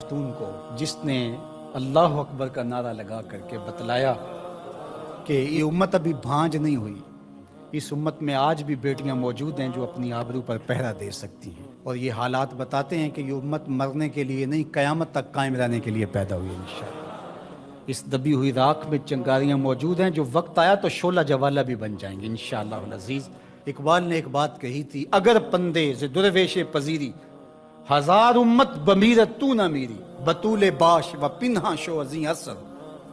خاتون کو جس نے اللہ اکبر کا نعرہ لگا کر کے بتلایا کہ یہ امت ابھی بھانج نہیں ہوئی، اس امت میں آج بھی بیٹیاں موجود ہیں جو اپنی آبرو پر پہرا دے سکتی ہیں، اور یہ حالات بتاتے ہیں کہ یہ امت مرنے کے لیے نہیں، قیامت تک قائم رہنے کے لیے پیدا ہوئی ہے انشاءاللہ۔ اس دبی ہوئی راکھ میں چنگاریاں موجود ہیں، جو وقت آیا تو شعلہ جوالہ بھی بن جائیں گے انشاءاللہ العزیز۔ اقبال نے ایک بات کہی تھی، اگر پندے ز درویش پذیری، ہزار امت بمیرت تو نہ میری، بطول باش و پنہا شو ازیں اثر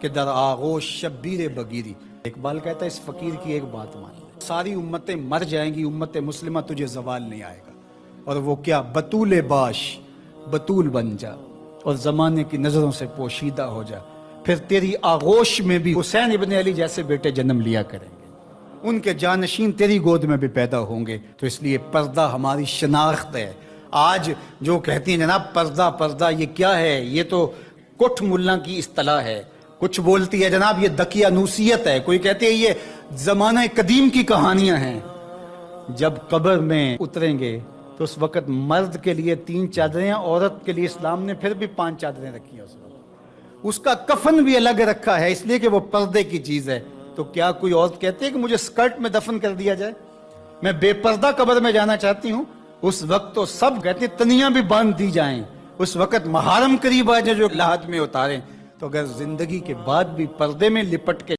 کہ در آغوش شبیر بگیری۔ اقبال کہتا ہے اس فقیر کی ایک بات مان لے، ساری امتیں مر جائیں گی، امت مسلمہ تجھے زوال نہیں آئے گا، اور وہ کیا؟ بطول باش، بطول بن جا اور زمانے کی نظروں سے پوشیدہ ہو جا، پھر تیری آغوش میں بھی حسین ابن علی جیسے بیٹے جنم لیا کریں گے، ان کے جانشین تیری گود میں بھی پیدا ہوں گے۔ تو اس لیے پردہ ہماری شناخت ہے۔ آج جو کہتی ہیں جناب پردہ پردہ، یہ کیا ہے؟ یہ تو کٹھ ملا کی اصطلاح ہے۔ کچھ بولتی ہے جناب یہ دقیانوسیت ہے، کوئی کہتے ہیں یہ زمانہ قدیم کی کہانیاں ہیں۔ جب قبر میں اتریں گے تو اس وقت مرد کے لیے 3 چادریں، عورت کے لیے اسلام نے پھر بھی 5 چادریں رکھی ہیں۔ اس کا کفن بھی الگ رکھا ہے، اس لیے کہ وہ پردے کی چیز ہے۔ تو کیا کوئی عورت کہتی ہے کہ مجھے سکرٹ میں دفن کر دیا جائے، میں بے پردہ قبر میں جانا چاہتی ہوں؟ اس وقت تو سب کہتے ہیں تنیاں بھی باندھ دی جائیں، اس وقت محارم قریب آ جائے جو لحد میں اتاریں۔ تو اگر زندگی کے بعد بھی پردے میں لپٹ کے